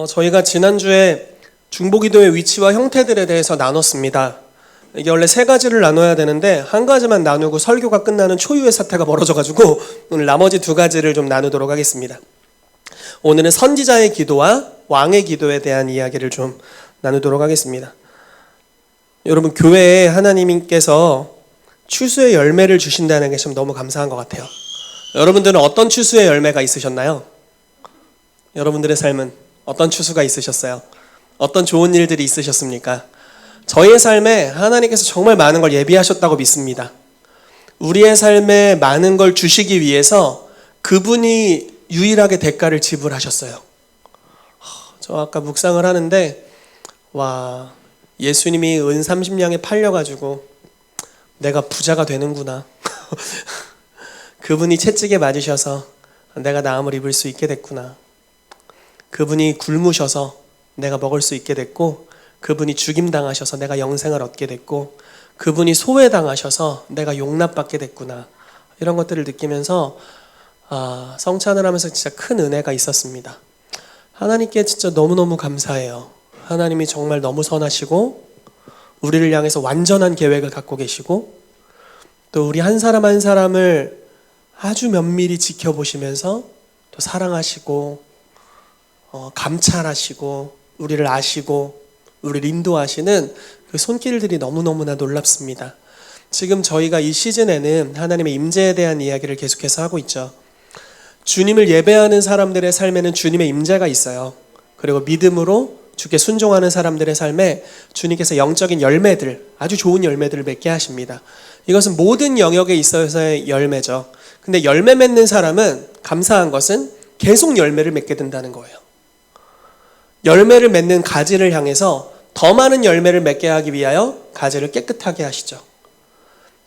저희가 지난주에 중보기도의 위치와 형태들에 대해서 나눴습니다. 이게 원래 세 가지를 나눠야 되는데 한 가지만 나누고 설교가 끝나는 초유의 사태가 벌어져가지고 오늘 나머지 두 가지를 좀 나누도록 하겠습니다. 오늘은 선지자의 기도와 왕의 기도에 대한 이야기를 좀 나누도록 하겠습니다. 여러분, 교회에 하나님께서 추수의 열매를 주신다는 게 참 너무 감사한 것 같아요. 여러분들은 어떤 추수의 열매가 있으셨나요? 여러분들의 삶은 어떤 추수가 있으셨어요? 어떤 좋은 일들이 있으셨습니까? 저희의 삶에 하나님께서 정말 많은 걸 예비하셨다고 믿습니다. 우리의 삶에 많은 걸 주시기 위해서 그분이 유일하게 대가를 지불하셨어요. 저 아까 묵상을 하는데 예수님이 은 30냥에 팔려가지고 내가 부자가 되는구나. 그분이 채찍에 맞으셔서 내가 나음을 입을 수 있게 됐구나. 그분이 굶으셔서 내가 먹을 수 있게 됐고, 그분이 죽임당하셔서 내가 영생을 얻게 됐고, 그분이 소외당하셔서 내가 용납받게 됐구나. 이런 것들을 느끼면서 성찬을 하면서 진짜 큰 은혜가 있었습니다. 하나님께 진짜 너무너무 감사해요. 하나님이 정말 너무 선하시고 우리를 향해서 완전한 계획을 갖고 계시고, 또 우리 한 사람 한 사람을 아주 면밀히 지켜보시면서 또 사랑하시고 감찰하시고 우리를 아시고 우리를 인도하시는 그 손길들이 너무너무나 놀랍습니다. 지금 저희가 이 시즌에는 하나님의 임재에 대한 이야기를 계속해서 하고 있죠. 주님을 예배하는 사람들의 삶에는 주님의 임재가 있어요. 그리고 믿음으로 주께 순종하는 사람들의 삶에 주님께서 영적인 열매들, 아주 좋은 열매들을 맺게 하십니다. 이것은 모든 영역에 있어서의 열매죠. 근데 열매 맺는 사람은 감사한 것은 계속 열매를 맺게 된다는 거예요. 열매를 맺는 가지를 향해서 더 많은 열매를 맺게 하기 위하여 가지를 깨끗하게 하시죠.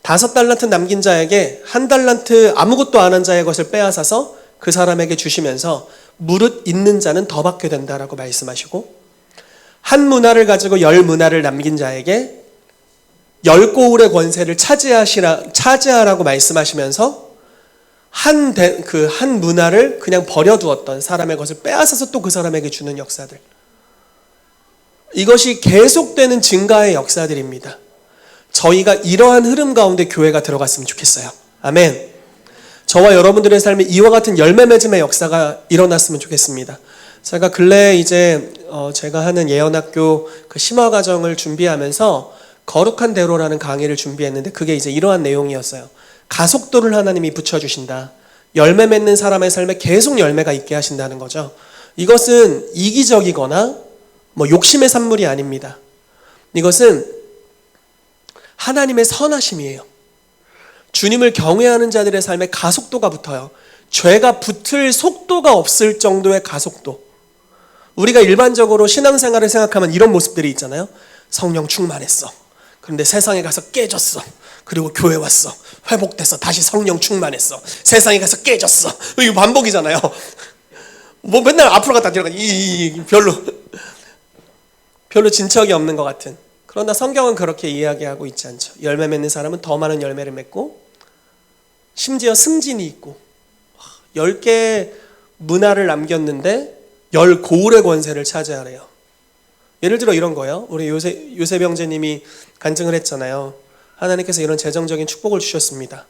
5달란트 남긴 자에게 1달란트 아무것도 안 한 자의 것을 빼앗아서 그 사람에게 주시면서 무릇 있는 자는 더 받게 된다라고 말씀하시고, 1문화를 가지고 10문화를 남긴 자에게 10고울의 권세를 차지하라고 말씀하시면서 한 문화를 그냥 버려두었던 사람의 것을 빼앗아서 또 그 사람에게 주는 역사들, 이것이 계속되는 증가의 역사들입니다. 저희가 이러한 흐름 가운데 교회가 들어갔으면 좋겠어요. 아멘. 저와 여러분들의 삶에 이와 같은 열매 맺음의 역사가 일어났으면 좋겠습니다. 제가 근래에 제가 하는 예언학교 그 심화과정을 준비하면서 거룩한 대로라는 강의를 준비했는데, 그게 이러한 내용이었어요. 가속도를 하나님이 붙여주신다. 열매 맺는 사람의 삶에 계속 열매가 있게 하신다는 거죠. 이것은 이기적이거나 욕심의 산물이 아닙니다. 이것은 하나님의 선하심이에요. 주님을 경외하는 자들의 삶에 가속도가 붙어요. 죄가 붙을 속도가 없을 정도의 가속도. 우리가 일반적으로 신앙생활을 생각하면 이런 모습들이 있잖아요. 성령 충만했어. 그런데 세상에 가서 깨졌어. 그리고 교회 왔어. 회복돼서 다시 성령 충만했어. 세상에 가서 깨졌어. 이거 반복이잖아요. 맨날 앞으로 갔다 뒤로 갔다. 별로 진척이 없는 것 같은. 그러나 성경은 그렇게 이야기하고 있지 않죠. 열매 맺는 사람은 더 많은 열매를 맺고, 심지어 승진이 있고, 10개의 문화를 남겼는데 10고울의 권세를 차지하래요. 예를 들어 이런 거예요. 우리 요셉 형제님이 간증을 했잖아요. 하나님께서 이런 재정적인 축복을 주셨습니다.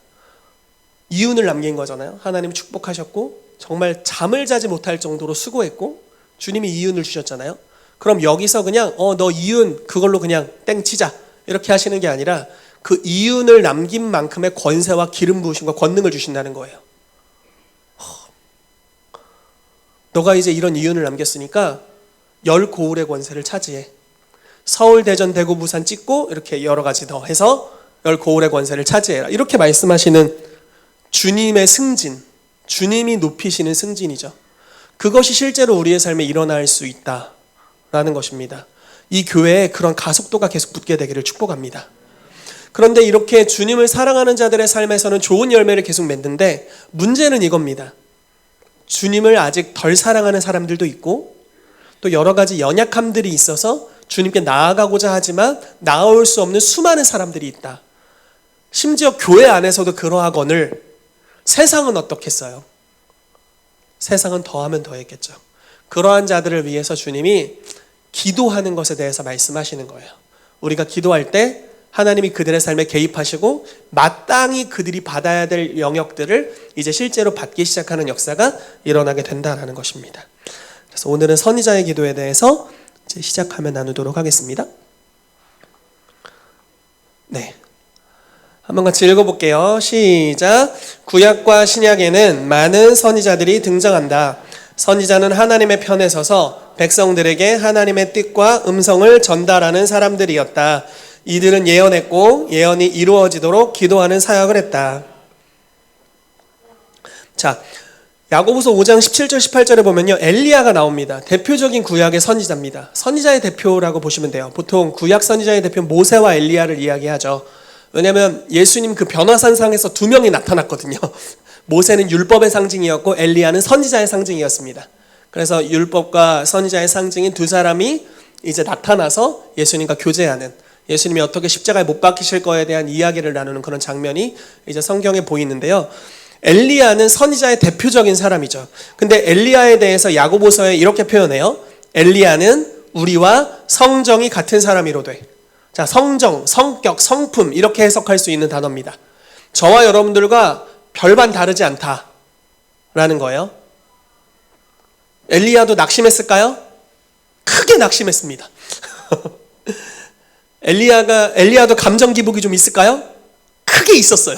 이윤을 남긴 거잖아요. 하나님 축복하셨고 정말 잠을 자지 못할 정도로 수고했고 주님이 이윤을 주셨잖아요. 그럼 여기서 그냥 너 이윤 그걸로 그냥 땡 치자 이렇게 하시는 게 아니라 그 이윤을 남긴 만큼의 권세와 기름 부으심과 권능을 주신다는 거예요. 너가 이제 이런 이윤을 남겼으니까 10고울의 권세를 차지해. 서울, 대전, 대구, 부산 찍고 이렇게 여러 가지 더 해서 10고울의 권세를 차지해라. 이렇게 말씀하시는 주님의 승진, 주님이 높이시는 승진이죠. 그것이 실제로 우리의 삶에 일어날 수 있다라는 것입니다. 이 교회에 그런 가속도가 계속 붙게 되기를 축복합니다. 그런데 이렇게 주님을 사랑하는 자들의 삶에서는 좋은 열매를 계속 맺는데, 문제는 이겁니다. 주님을 아직 덜 사랑하는 사람들도 있고, 또 여러 가지 연약함들이 있어서 주님께 나아가고자 하지만 나아올 수 없는 수많은 사람들이 있다. 심지어 교회 안에서도 그러하거늘 세상은 어떻겠어요? 세상은 더하면 더했겠죠. 그러한 자들을 위해서 주님이 기도하는 것에 대해서 말씀하시는 거예요. 우리가 기도할 때 하나님이 그들의 삶에 개입하시고 마땅히 그들이 받아야 될 영역들을 이제 실제로 받기 시작하는 역사가 일어나게 된다는 것입니다. 그래서 오늘은 선지자의 기도에 대해서 이제 시작하며 나누도록 하겠습니다. 네, 한번 같이 읽어볼게요. 시작. 구약과 신약에는 많은 선지자들이 등장한다. 선지자는 하나님의 편에 서서 백성들에게 하나님의 뜻과 음성을 전달하는 사람들이었다. 이들은 예언했고 예언이 이루어지도록 기도하는 사역을 했다. 자, 야고보서 5장 17절 18절에 보면요, 엘리야가 나옵니다. 대표적인 구약의 선지자입니다. 선지자의 대표라고 보시면 돼요. 보통 구약 선지자의 대표 모세와 엘리야를 이야기하죠. 왜냐하면 예수님 그 변화산상에서 두 명이 나타났거든요. 모세는 율법의 상징이었고 엘리야는 선지자의 상징이었습니다. 그래서 율법과 선지자의 상징인 두 사람이 이제 나타나서 예수님과 교제하는, 예수님이 어떻게 십자가에 못 박히실 거에 대한 이야기를 나누는 그런 장면이 이제 성경에 보이는데요. 엘리야는 선지자의 대표적인 사람이죠. 근데 엘리야에 대해서 야고보서에 이렇게 표현해요. 엘리야는 우리와 성정이 같은 사람이로되. 자, 성정, 성격, 성품 이렇게 해석할 수 있는 단어입니다. 저와 여러분들과 별반 다르지 않다라는 거예요. 엘리야도 낙심했을까요? 크게 낙심했습니다. 엘리야도 감정 기복이 좀 있을까요? 크게 있었어요.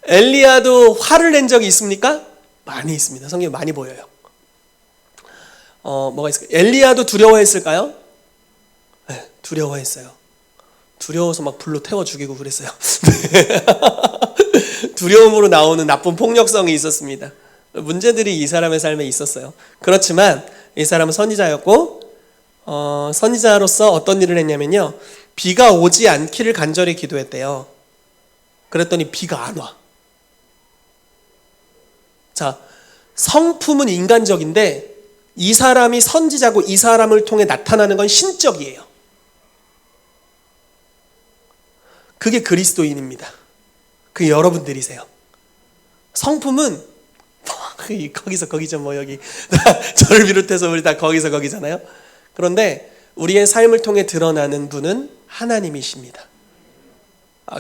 엘리야도 화를 낸 적이 있습니까? 많이 있습니다. 성경에 많이 보여요. 뭐가 있을까요? 엘리야도 두려워했을까요? 네, 두려워했어요. 두려워서 막 불로 태워 죽이고 그랬어요. 두려움으로 나오는 나쁜 폭력성이 있었습니다. 문제들이 이 사람의 삶에 있었어요. 그렇지만 이 사람은 선지자였고 선지자로서 어떤 일을 했냐면요, 비가 오지 않기를 간절히 기도했대요. 그랬더니 비가 안 와. 자, 성품은 인간적인데 이 사람이 선지자고 이 사람을 통해 나타나는 건 신적이에요. 그게 그리스도인입니다. 그게 여러분들이세요. 성품은 거기서 거기죠. 뭐 여기 저를 비롯해서 우리 다 거기서 거기잖아요. 그런데 우리의 삶을 통해 드러나는 분은 하나님이십니다.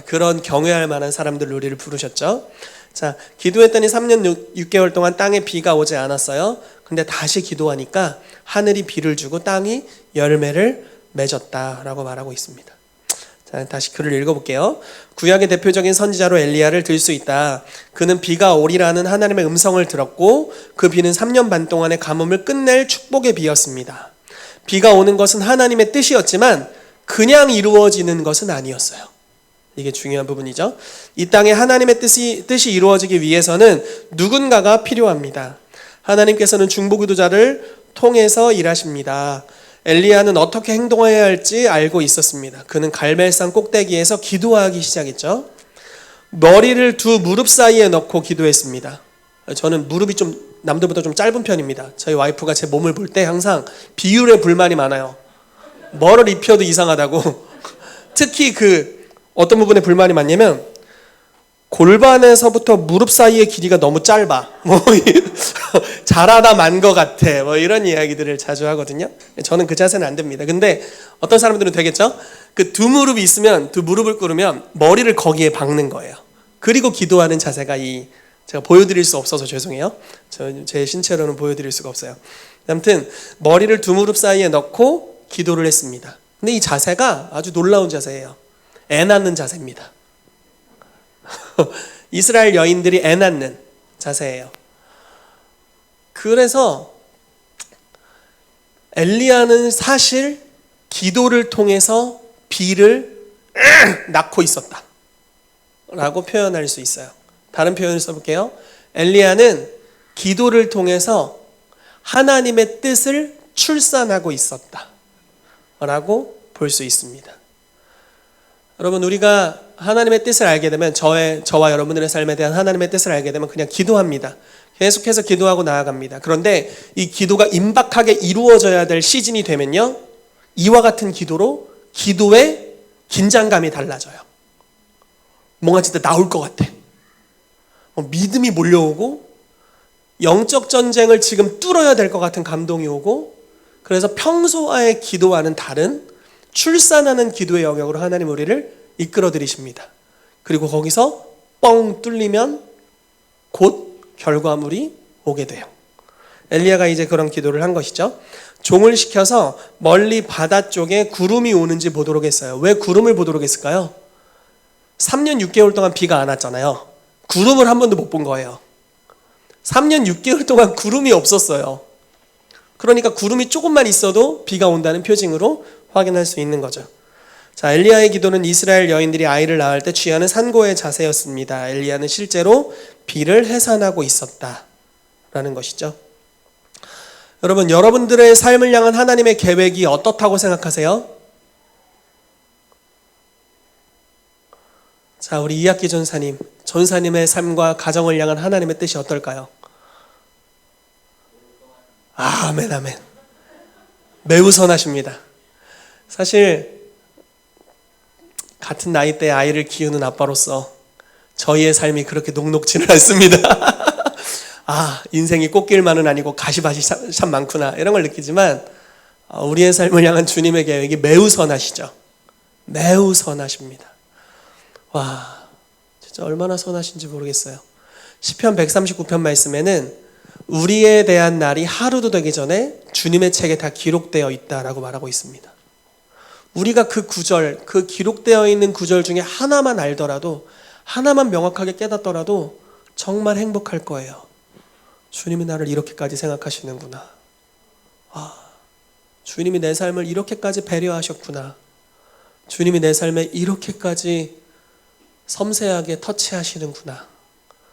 그런 경외할 만한 사람들 우리를 부르셨죠. 자, 기도했더니 3년 6개월 동안 땅에 비가 오지 않았어요. 근데 다시 기도하니까 하늘이 비를 주고 땅이 열매를 맺었다라고 말하고 있습니다. 자, 다시 글을 읽어볼게요. 구약의 대표적인 선지자로 엘리야를 들 수 있다. 그는 비가 오리라는 하나님의 음성을 들었고 그 비는 3년 반 동안의 가뭄을 끝낼 축복의 비였습니다. 비가 오는 것은 하나님의 뜻이었지만 그냥 이루어지는 것은 아니었어요. 이게 중요한 부분이죠. 이 땅에 하나님의 뜻이 이루어지기 위해서는 누군가가 필요합니다. 하나님께서는 중보기도자를 통해서 일하십니다. 엘리야는 어떻게 행동해야 할지 알고 있었습니다. 그는 갈멜산 꼭대기에서 기도하기 시작했죠. 머리를 두 무릎 사이에 넣고 기도했습니다. 저는 무릎이 좀 남들보다 좀 짧은 편입니다. 저희 와이프가 제 몸을 볼 때 항상 비율에 불만이 많아요. 뭐를 입혀도 이상하다고. 특히 어떤 부분에 불만이 많냐면 골반에서부터 무릎 사이의 길이가 너무 짧아. 자라다 만 것 같아. 이런 이야기들을 자주 하거든요. 저는 그 자세는 안 됩니다. 근데 어떤 사람들은 되겠죠? 그 두 무릎이 있으면, 두 무릎을 꿇으면 머리를 거기에 박는 거예요. 그리고 기도하는 자세가 제가 보여드릴 수 없어서 죄송해요. 제 신체로는 보여드릴 수가 없어요. 아무튼 머리를 두 무릎 사이에 넣고 기도를 했습니다. 근데 이 자세가 아주 놀라운 자세예요. 애 낳는 자세입니다. 이스라엘 여인들이 애 낳는 자세예요. 그래서 엘리야는 사실 기도를 통해서 비를 낳고 있었다 라고 표현할 수 있어요. 다른 표현을 써볼게요. 엘리야는 기도를 통해서 하나님의 뜻을 출산하고 있었다 라고 볼 수 있습니다. 여러분, 우리가 하나님의 뜻을 알게 되면 저와 여러분들의 삶에 대한 하나님의 뜻을 알게 되면 그냥 기도합니다. 계속해서 기도하고 나아갑니다. 그런데 이 기도가 임박하게 이루어져야 될 시즌이 되면요, 이와 같은 기도로 기도의 긴장감이 달라져요. 뭔가 진짜 나올 것 같아. 믿음이 몰려오고 영적 전쟁을 지금 뚫어야 될 것 같은 감동이 오고, 그래서 평소와의 기도와는 다른 출산하는 기도의 영역으로 하나님 우리를 이끌어 들이십니다. 그리고 거기서 뻥 뚫리면 곧 결과물이 오게 돼요. 엘리야가 이제 그런 기도를 한 것이죠. 종을 시켜서 멀리 바다 쪽에 구름이 오는지 보도록 했어요. 왜 구름을 보도록 했을까요? 3년 6개월 동안 비가 안 왔잖아요. 구름을 한 번도 못 본 거예요. 3년 6개월 동안 구름이 없었어요. 그러니까 구름이 조금만 있어도 비가 온다는 표징으로 확인할 수 있는 거죠. 자, 엘리야의 기도는 이스라엘 여인들이 아이를 낳을 때 취하는 산고의 자세였습니다. 엘리야는 실제로 비를 해산하고 있었다라는 것이죠. 여러분, 여러분들의 삶을 향한 하나님의 계획이 어떻다고 생각하세요? 자, 우리 이학기 전사님의 삶과 가정을 향한 하나님의 뜻이 어떨까요? 아멘, 아멘. 매우 선하십니다. 사실 같은 나이대의 아이를 키우는 아빠로서 저희의 삶이 그렇게 녹록지는 않습니다. 인생이 꽃길만은 아니고 가시밭이 참 많구나, 이런 걸 느끼지만 우리의 삶을 향한 주님의 계획이 매우 선하시죠. 매우 선하십니다. 와, 진짜 얼마나 선하신지 모르겠어요. 시편 139편 말씀에는 우리에 대한 날이 하루도 되기 전에 주님의 책에 다 기록되어 있다라고 말하고 있습니다. 우리가 그 구절, 그 기록되어 있는 구절 중에 하나만 알더라도, 하나만 명확하게 깨닫더라도 정말 행복할 거예요. 주님이 나를 이렇게까지 생각하시는구나. 주님이 내 삶을 이렇게까지 배려하셨구나. 주님이 내 삶에 이렇게까지 섬세하게 터치하시는구나.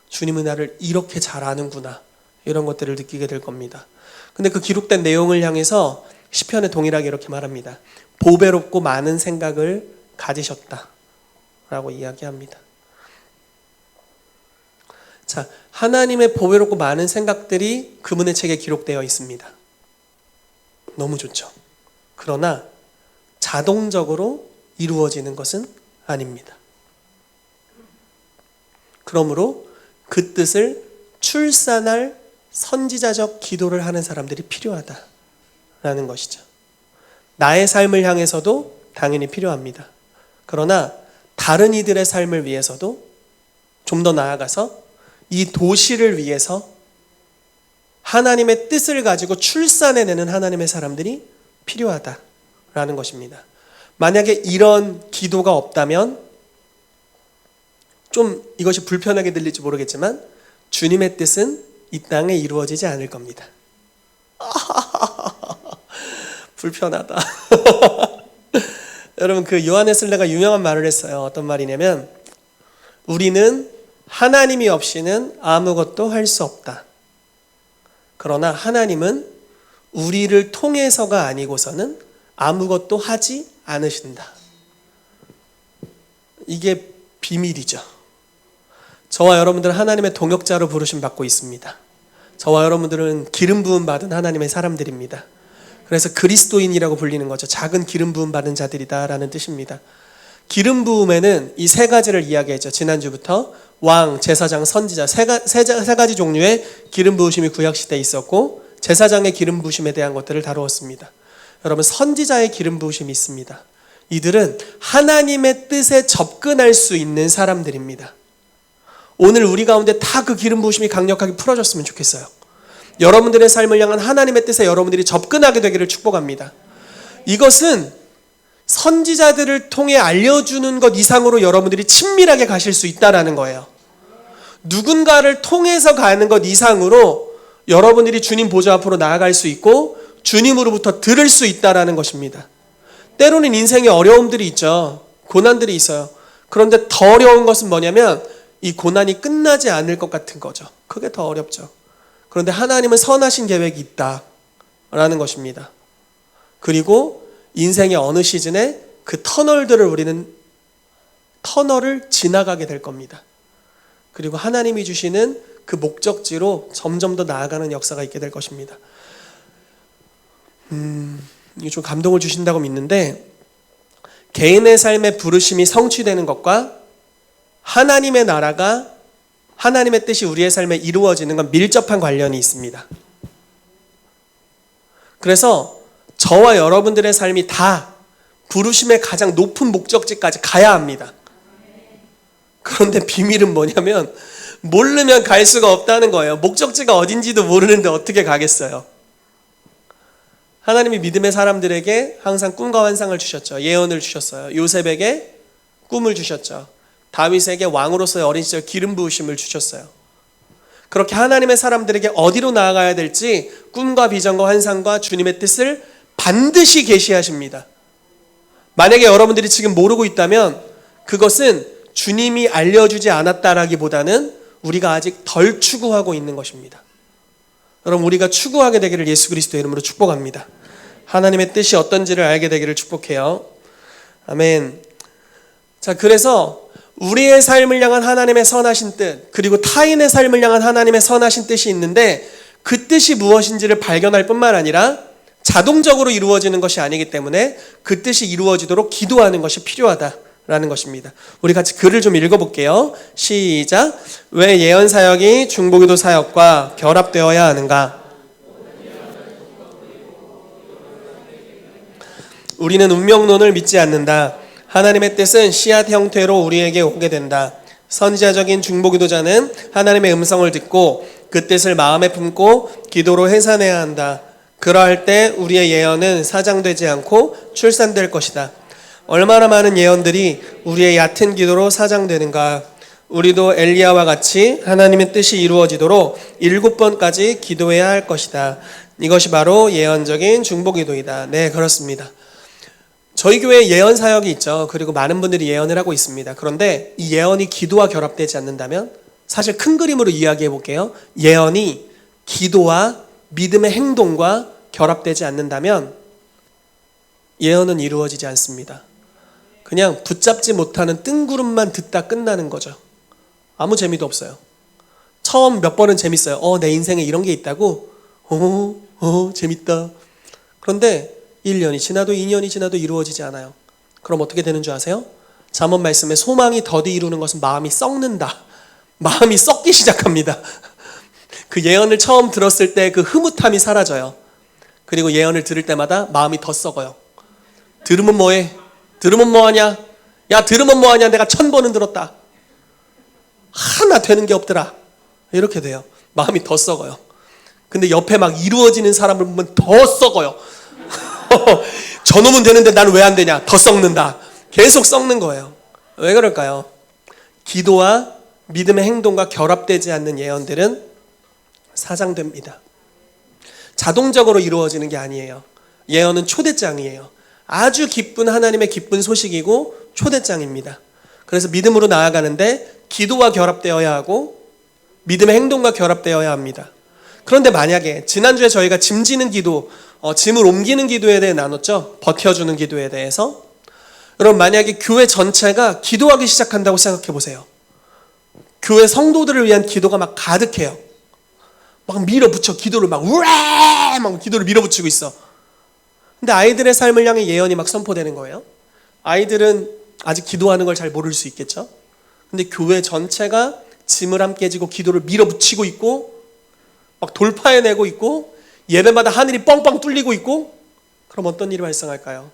주님은 나를 이렇게 잘 아는구나. 이런 것들을 느끼게 될 겁니다. 근데 그 기록된 내용을 향해서 시편에 동일하게 이렇게 말합니다. 보배롭고 많은 생각을 가지셨다 라고 이야기합니다. 자, 하나님의 보배롭고 많은 생각들이 그분의 책에 기록되어 있습니다. 너무 좋죠. 그러나 자동적으로 이루어지는 것은 아닙니다. 그러므로 그 뜻을 출산할 선지자적 기도를 하는 사람들이 필요하다라는 것이죠. 나의 삶을 향해서도 당연히 필요합니다. 그러나 다른 이들의 삶을 위해서도, 좀 더 나아가서 이 도시를 위해서 하나님의 뜻을 가지고 출산해내는 하나님의 사람들이 필요하다라는 것입니다. 만약에 이런 기도가 없다면 좀 이것이 불편하게 들릴지 모르겠지만 주님의 뜻은 이 땅에 이루어지지 않을 겁니다. 불편하다. 여러분, 그 요한의 슬레가 유명한 말을 했어요. 어떤 말이냐면, 우리는 하나님이 없이는 아무것도 할 수 없다. 그러나 하나님은 우리를 통해서가 아니고서는 아무것도 하지 않으신다. 이게 비밀이죠. 저와 여러분들은 하나님의 동역자로 부르심 받고 있습니다. 저와 여러분들은 기름 부음 받은 하나님의 사람들입니다. 그래서 그리스도인이라고 불리는 거죠. 작은 기름 부음 받은 자들이다라는 뜻입니다. 기름 부음에는 이 세 가지를 이야기했죠. 지난주부터 왕, 제사장, 선지자 세 가지 종류의 기름 부으심이 구약시대에 있었고, 제사장의 기름 부으심에 대한 것들을 다루었습니다. 여러분, 선지자의 기름 부으심이 있습니다. 이들은 하나님의 뜻에 접근할 수 있는 사람들입니다. 오늘 우리 가운데 다 그 기름 부으심이 강력하게 풀어졌으면 좋겠어요. 여러분들의 삶을 향한 하나님의 뜻에 여러분들이 접근하게 되기를 축복합니다. 이것은 선지자들을 통해 알려주는 것 이상으로 여러분들이 친밀하게 가실 수 있다는 거예요. 누군가를 통해서 가는 것 이상으로 여러분들이 주님 보좌 앞으로 나아갈 수 있고 주님으로부터 들을 수 있다는 것입니다. 때로는 인생에 어려움들이 있죠. 고난들이 있어요. 그런데 더 어려운 것은 뭐냐면 이 고난이 끝나지 않을 것 같은 거죠. 그게 더 어렵죠. 그런데 하나님은 선하신 계획이 있다라는 것입니다. 그리고 인생의 어느 시즌에 그 터널을 지나가게 될 겁니다. 그리고 하나님이 주시는 그 목적지로 점점 더 나아가는 역사가 있게 될 것입니다. 이게 좀 감동을 주신다고 믿는데, 개인의 삶의 부르심이 성취되는 것과 하나님의 나라가 하나님의 뜻이 우리의 삶에 이루어지는 건 밀접한 관련이 있습니다. 그래서 저와 여러분들의 삶이 다 부르심의 가장 높은 목적지까지 가야 합니다. 그런데 비밀은 뭐냐면 모르면 갈 수가 없다는 거예요. 목적지가 어딘지도 모르는데 어떻게 가겠어요? 하나님이 믿음의 사람들에게 항상 꿈과 환상을 주셨죠. 예언을 주셨어요. 요셉에게 꿈을 주셨죠. 다윗에게 왕으로서의 어린 시절 기름 부으심을 주셨어요. 그렇게 하나님의 사람들에게 어디로 나아가야 될지 꿈과 비전과 환상과 주님의 뜻을 반드시 계시하십니다. 만약에 여러분들이 지금 모르고 있다면 그것은 주님이 알려주지 않았다라기보다는 우리가 아직 덜 추구하고 있는 것입니다. 여러분, 우리가 추구하게 되기를 예수 그리스도의 이름으로 축복합니다. 하나님의 뜻이 어떤지를 알게 되기를 축복해요. 아멘. 자, 그래서 우리의 삶을 향한 하나님의 선하신 뜻, 그리고 타인의 삶을 향한 하나님의 선하신 뜻이 있는데 그 뜻이 무엇인지를 발견할 뿐만 아니라 자동적으로 이루어지는 것이 아니기 때문에 그 뜻이 이루어지도록 기도하는 것이 필요하다라는 것입니다. 우리 같이 글을 좀 읽어볼게요. 시작. 왜 예언 사역이 중보기도 사역과 결합되어야 하는가? 우리는 운명론을 믿지 않는다. 하나님의 뜻은 씨앗 형태로 우리에게 오게 된다. 선지자적인 중보기도자는 하나님의 음성을 듣고 그 뜻을 마음에 품고 기도로 해산해야 한다. 그러할 때 우리의 예언은 사장되지 않고 출산될 것이다. 얼마나 많은 예언들이 우리의 얕은 기도로 사장되는가. 우리도 엘리야와 같이 하나님의 뜻이 이루어지도록 7번까지 기도해야 할 것이다. 이것이 바로 예언적인 중보기도이다. 네, 그렇습니다. 저희 교회에 예언 사역이 있죠. 그리고 많은 분들이 예언을 하고 있습니다. 그런데 이 예언이 기도와 결합되지 않는다면 사실 큰 그림으로 이야기해 볼게요. 예언이 기도와 믿음의 행동과 결합되지 않는다면 예언은 이루어지지 않습니다. 그냥 붙잡지 못하는 뜬구름만 듣다 끝나는 거죠. 아무 재미도 없어요. 처음 몇 번은 재밌어요. 내 인생에 이런 게 있다고? 재밌다. 그런데 1년이 지나도 2년이 지나도 이루어지지 않아요. 그럼 어떻게 되는 줄 아세요? 잠언 말씀에 소망이 더디 이루는 것은 마음이 썩는다. 마음이 썩기 시작합니다. 그 예언을 처음 들었을 때 그 흐뭇함이 사라져요. 그리고 예언을 들을 때마다 마음이 더 썩어요. 들으면 뭐해? 들으면 뭐하냐? 야, 들으면 뭐하냐? 내가 1000번은 들었다. 하나 되는 게 없더라. 이렇게 돼요. 마음이 더 썩어요. 근데 옆에 막 이루어지는 사람을 보면 더 썩어요. 저놈은 되는데 나는 왜 안 되냐? 더 썩는다. 계속 썩는 거예요. 왜 그럴까요? 기도와 믿음의 행동과 결합되지 않는 예언들은 사장됩니다. 자동적으로 이루어지는 게 아니에요. 예언은 초대장이에요. 아주 기쁜 하나님의 기쁜 소식이고 초대장입니다. 그래서 믿음으로 나아가는데 기도와 결합되어야 하고 믿음의 행동과 결합되어야 합니다. 그런데 만약에 지난주에 저희가 짐지는 기도, 짐을 옮기는 기도에 대해 나눴죠. 버텨주는 기도에 대해서. 여러분, 만약에 교회 전체가 기도하기 시작한다고 생각해 보세요. 교회 성도들을 위한 기도가 막 가득해요. 막 밀어붙여 기도를 막 기도를 밀어붙이고 있어. 근데 아이들의 삶을 향해 예언이 막 선포되는 거예요. 아이들은 아직 기도하는 걸 잘 모를 수 있겠죠. 근데 교회 전체가 짐을 함께 지고 기도를 밀어붙이고 있고 막 돌파해내고 있고 예배마다 하늘이 뻥뻥 뚫리고 있고, 그럼 어떤 일이 발생할까요?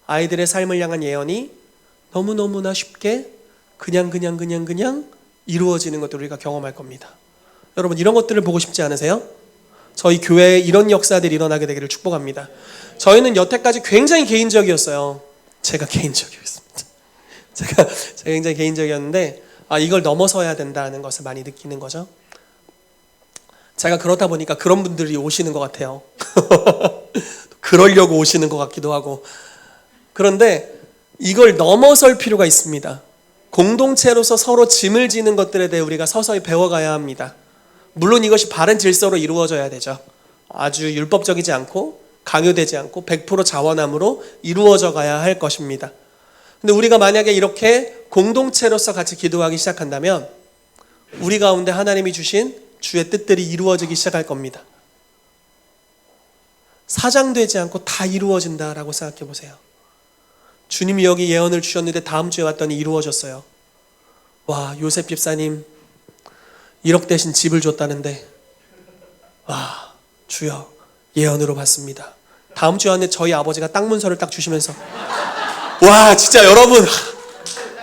아이들의 삶을 향한 예언이 너무너무나 쉽게 그냥 이루어지는 것들을 우리가 경험할 겁니다. 여러분, 이런 것들을 보고 싶지 않으세요? 저희 교회에 이런 역사들이 일어나게 되기를 축복합니다. 저희는 여태까지 굉장히 개인적이었어요. 제가 개인적이었습니다. 제가 굉장히 개인적이었는데 이걸 넘어서야 된다는 것을 많이 느끼는 거죠. 제가 그렇다 보니까 그런 분들이 오시는 것 같아요. 그러려고 오시는 것 같기도 하고. 그런데 이걸 넘어설 필요가 있습니다. 공동체로서 서로 짐을 지는 것들에 대해 우리가 서서히 배워가야 합니다. 물론 이것이 바른 질서로 이루어져야 되죠. 아주 율법적이지 않고 강요되지 않고 100% 자원함으로 이루어져 가야 할 것입니다. 근데 우리가 만약에 이렇게 공동체로서 같이 기도하기 시작한다면 우리 가운데 하나님이 주신 주의 뜻들이 이루어지기 시작할 겁니다. 사장되지 않고 다 이루어진다라고 생각해 보세요. 주님이 여기 예언을 주셨는데 다음 주에 왔더니 이루어졌어요. 와, 요셉 집사님 1억 대신 집을 줬다는데, 와, 주여, 예언으로 받습니다. 다음 주 안에 저희 아버지가 땅 문서를 딱 주시면서, 와, 진짜 여러분,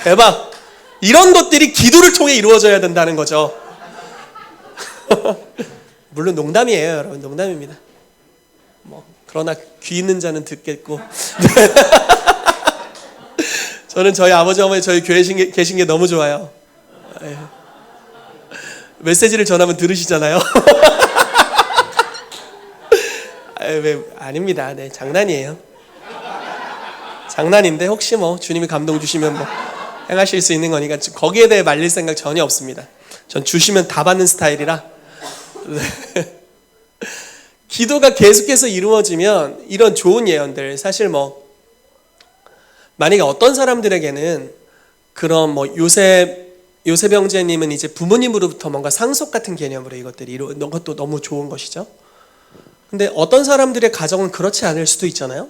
대박. 이런 것들이 기도를 통해 이루어져야 된다는 거죠. 물론 농담이에요, 여러분. 농담입니다. 그러나 귀 있는 자는 듣겠고. 저는 저희 아버지 어머니 저희 교회에 계신 게 너무 좋아요. 메시지를 전하면 들으시잖아요. 아닙니다. 네, 장난이에요. 장난인데 혹시 주님이 감동 주시면 행하실 수 있는 거니까 거기에 대해 말릴 생각 전혀 없습니다. 전 주시면 다 받는 스타일이라. 네. 기도가 계속해서 이루어지면 이런 좋은 예언들, 사실 만약에 어떤 사람들에게는 그런 요셉 형제님은 이제 부모님으로부터 뭔가 상속 같은 개념으로 이것들이 이루어진 것도 너무 좋은 것이죠. 근데 어떤 사람들의 가정은 그렇지 않을 수도 있잖아요.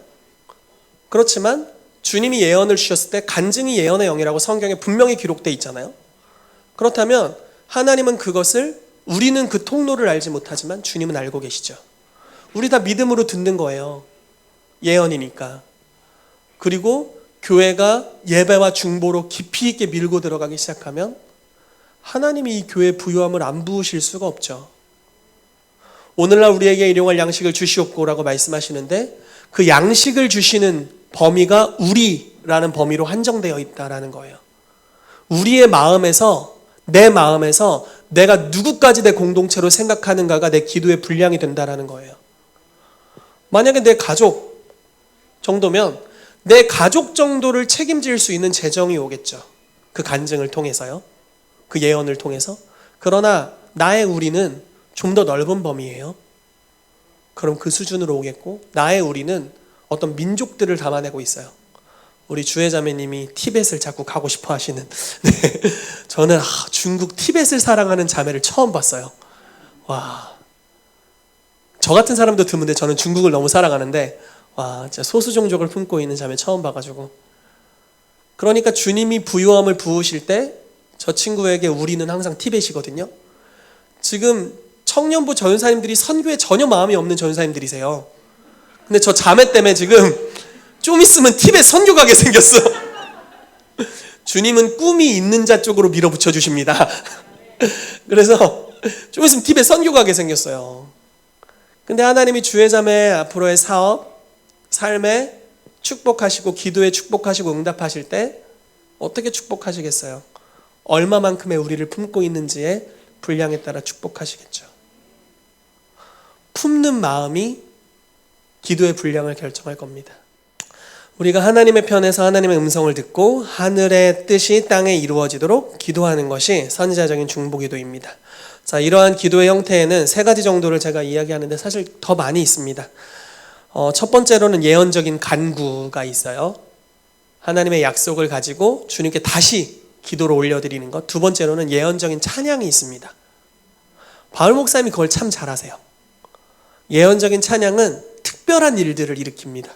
그렇지만 주님이 예언을 주셨을 때 간증이 예언의 영이라고 성경에 분명히 기록되어 있잖아요. 그렇다면 하나님은 그것을, 우리는 그 통로를 알지 못하지만 주님은 알고 계시죠. 우리 다 믿음으로 듣는 거예요. 예언이니까. 그리고 교회가 예배와 중보로 깊이 있게 밀고 들어가기 시작하면 하나님이 이 교회에 부요함을 안 부으실 수가 없죠. 오늘날 우리에게 일용할 양식을 주시옵고라고 말씀하시는데 그 양식을 주시는 범위가 우리라는 범위로 한정되어 있다라는 거예요. 우리의 마음에서, 내 마음에서 내가 누구까지 내 공동체로 생각하는가가 내 기도의 분량이 된다라는 거예요. 만약에 내 가족 정도면 내 가족 정도를 책임질 수 있는 재정이 오겠죠. 그 간증을 통해서요. 그 예언을 통해서. 그러나 나의 우리는 좀 더 넓은 범위예요. 그럼 그 수준으로 오겠고, 나의 우리는 어떤 민족들을 담아내고 있어요. 우리 주혜자매님이 티벳을 자꾸 가고 싶어 하시는. 네. 저는 중국 티벳을 사랑하는 자매를 처음 봤어요. 와, 저 같은 사람도 드문데 저는 중국을 너무 사랑하는데, 와, 진짜 소수 종족을 품고 있는 자매 처음 봐가지고. 그러니까 주님이 부요함을 부으실 때 저 친구에게 우리는 항상 티벳이거든요. 지금 청년부 전사님들이 선교에 전혀 마음이 없는 전사님들이세요. 근데 저 자매 때문에 지금 좀 있으면 티벳 선교 가게 생겼어. 주님은 꿈이 있는 자 쪽으로 밀어붙여 주십니다. 그래서 좀 있으면 티벳 선교 가게 생겼어요. 근데 하나님이 주혜자매 앞으로의 사업, 삶에 축복하시고 기도에 축복하시고 응답하실 때 어떻게 축복하시겠어요? 얼마만큼의 우리를 품고 있는지의 분량에 따라 축복하시겠죠. 품는 마음이 기도의 분량을 결정할 겁니다. 우리가 하나님의 편에서 하나님의 음성을 듣고 하늘의 뜻이 땅에 이루어지도록 기도하는 것이 선지자적인 중보기도입니다. 자, 이러한 기도의 형태에는 세 가지 정도를 제가 이야기하는데 사실 더 많이 있습니다. 첫 번째로는 예언적인 간구가 있어요. 하나님의 약속을 가지고 주님께 다시 기도를 올려드리는 것. 두 번째로는 예언적인 찬양이 있습니다. 바울 목사님이 그걸 참 잘하세요. 예언적인 찬양은 특별한 일들을 일으킵니다.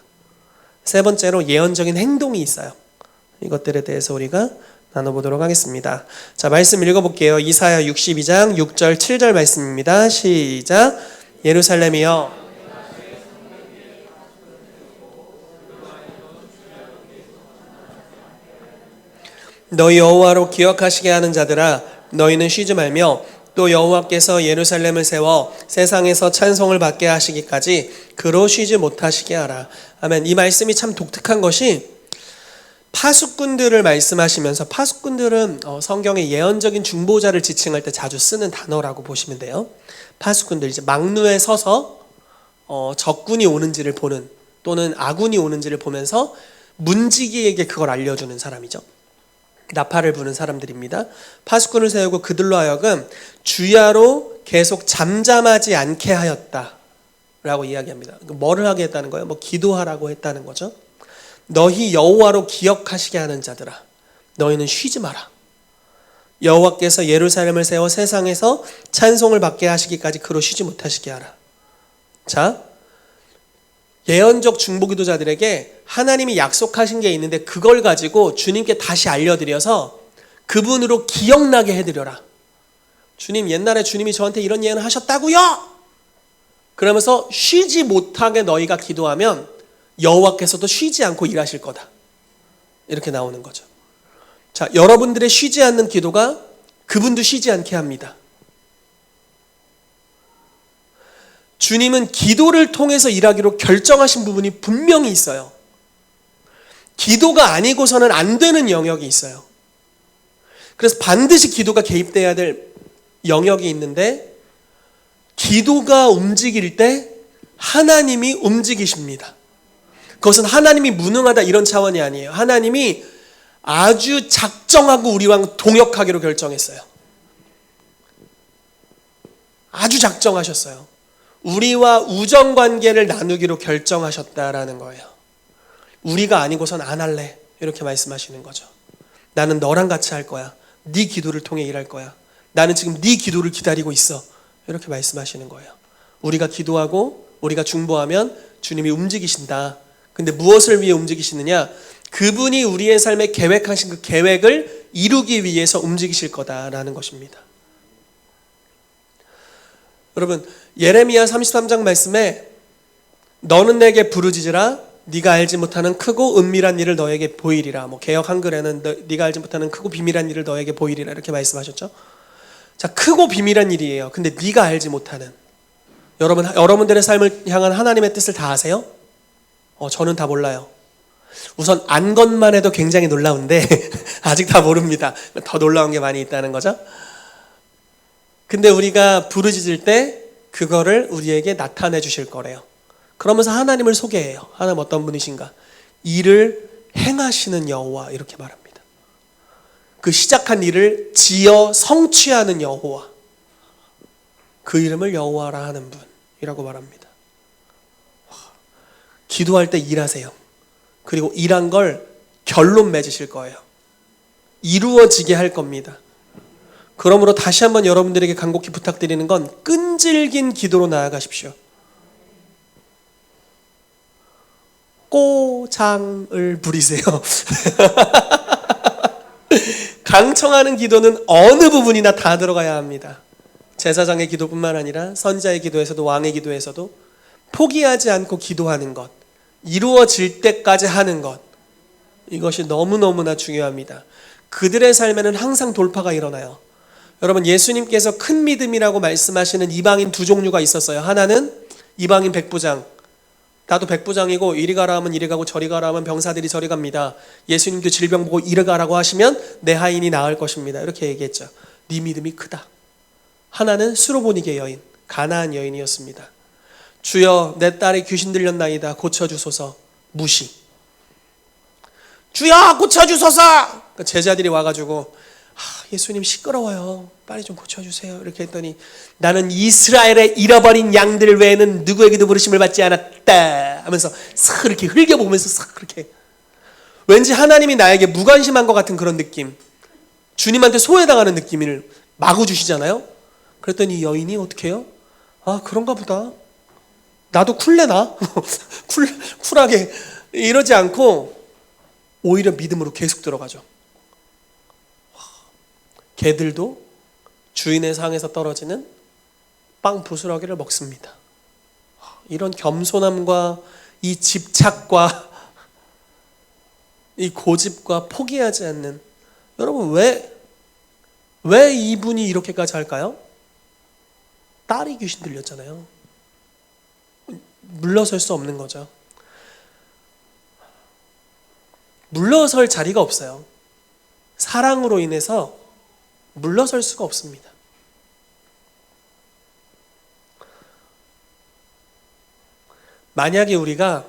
세 번째로 예언적인 행동이 있어요. 이것들에 대해서 우리가 나눠보도록 하겠습니다. 자, 말씀 읽어볼게요. 이사야 62장 6절 7절 말씀입니다. 시작. 예루살렘이여 너희 여호와로 기억하시게 하는 자들아 너희는 쉬지 말며 또 여호와께서 예루살렘을 세워 세상에서 찬송을 받게 하시기까지 그로 쉬지 못하시게 하라. 아멘. 이 말씀이 참 독특한 것이 파수꾼들을 말씀하시면서, 파수꾼들은 성경의 예언적인 중보자를 지칭할 때 자주 쓰는 단어라고 보시면 돼요. 파수꾼들, 이제 막루에 서서 적군이 오는지를 보는, 또는 아군이 오는지를 보면서 문지기에게 그걸 알려주는 사람이죠. 나팔을 부는 사람들입니다. 파수꾼을 세우고 그들로 하여금 주야로 계속 잠잠하지 않게 하였다라고 이야기합니다. 뭐를 하게 했다는 거예요? 기도하라고 했다는 거죠. 너희 여호와로 기억하시게 하는 자들아 너희는 쉬지 마라. 여호와께서 예루살렘을 세워 세상에서 찬송을 받게 하시기까지 그로 쉬지 못하시게 하라. 자, 예언적 중보기도자들에게 하나님이 약속하신 게 있는데 그걸 가지고 주님께 다시 알려드려서 그분으로 기억나게 해드려라. 주님, 옛날에 주님이 저한테 이런 예언을 하셨다고요? 그러면서 쉬지 못하게 너희가 기도하면 여호와께서도 쉬지 않고 일하실 거다. 이렇게 나오는 거죠. 자, 여러분들의 쉬지 않는 기도가 그분도 쉬지 않게 합니다. 주님은 기도를 통해서 일하기로 결정하신 부분이 분명히 있어요. 기도가 아니고서는 안 되는 영역이 있어요. 그래서 반드시 기도가 개입돼야 될 영역이 있는데, 기도가 움직일 때 하나님이 움직이십니다. 그것은 하나님이 무능하다 이런 차원이 아니에요. 하나님이 아주 작정하고 우리와 동역하기로 결정했어요. 아주 작정하셨어요. 우리와 우정관계를 나누기로 결정하셨다라는 거예요. 우리가 아니고선 안 할래, 이렇게 말씀하시는 거죠. 나는 너랑 같이 할 거야. 네 기도를 통해 일할 거야. 나는 지금 네 기도를 기다리고 있어, 이렇게 말씀하시는 거예요. 우리가 기도하고 우리가 중보하면 주님이 움직이신다. 근데 무엇을 위해 움직이시느냐? 그분이 우리의 삶에 계획하신 그 계획을 이루기 위해서 움직이실 거다라는 것입니다. 여러분, 예레미야 33장 말씀에 너는 내게 부르짖으라 네가 알지 못하는 크고 은밀한 일을 너에게 보이리라. 개역 한글에는 네가 알지 못하는 크고 비밀한 일을 너에게 보이리라, 이렇게 말씀하셨죠. 자, 크고 비밀한 일이에요. 근데 네가 알지 못하는, 여러분들의 삶을 향한 하나님의 뜻을 다 아세요? 저는 다 몰라요. 우선 안 것만 해도 굉장히 놀라운데 아직 다 모릅니다. 더 놀라운 게 많이 있다는 거죠. 근데 우리가 부르짖을 때 그거를 우리에게 나타내 주실 거래요. 그러면서 하나님을 소개해요. 하나님 어떤 분이신가? 일을 행하시는 여호와, 이렇게 말합니다. 그 시작한 일을 지어 성취하는 여호와, 그 이름을 여호와라 하는 분이라고 말합니다. 기도할 때 일하세요. 그리고 일한 걸 결론 맺으실 거예요. 이루어지게 할 겁니다. 그러므로 다시 한번 여러분들에게 간곡히 부탁드리는 건 끈질긴 기도로 나아가십시오. 꼬장을 부리세요. 강청하는 기도는 어느 부분이나 다 들어가야 합니다. 제사장의 기도뿐만 아니라 선지자의 기도에서도, 왕의 기도에서도 포기하지 않고 기도하는 것, 이루어질 때까지 하는 것, 이것이 너무너무나 중요합니다. 그들의 삶에는 항상 돌파가 일어나요. 여러분, 예수님께서 큰 믿음이라고 말씀하시는 이방인 두 종류가 있었어요. 하나는 이방인 백부장, 나도 백부장이고 이리 가라 하면 이리 가고 저리 가라 하면 병사들이 저리 갑니다. 예수님도 질병 보고 이리 가라고 하시면 내 하인이 나을 것입니다, 이렇게 얘기했죠. 네 믿음이 크다. 하나는 수로보니게 여인, 가나안 여인이었습니다. 주여, 내 딸이 귀신 들렸나이다, 고쳐주소서. 무시. 주여, 고쳐주소서. 제자들이 와가지고 예수님 시끄러워요, 빨리 좀 고쳐주세요, 이렇게 했더니 나는 이스라엘의 잃어버린 양들 외에는 누구에게도 부르심을 받지 않았다 하면서 싹 이렇게 흘겨보면서 싹 그렇게, 왠지 하나님이 나에게 무관심한 것 같은 그런 느낌, 주님한테 소외당하는 느낌을 마구 주시잖아요. 그랬더니 이 여인이 어떻게 해요? 그런가 보다, 나도 쿨래나? 쿨하게 이러지 않고 오히려 믿음으로 계속 들어가죠. 개들도 주인의 상에서 떨어지는 빵 부스러기를 먹습니다. 이런 겸손함과 이 집착과 이 고집과 포기하지 않는, 여러분, 왜 이분이 이렇게까지 할까요? 딸이 귀신 들렸잖아요. 물러설 수 없는 거죠. 물러설 자리가 없어요. 사랑으로 인해서 물러설 수가 없습니다. 만약에 우리가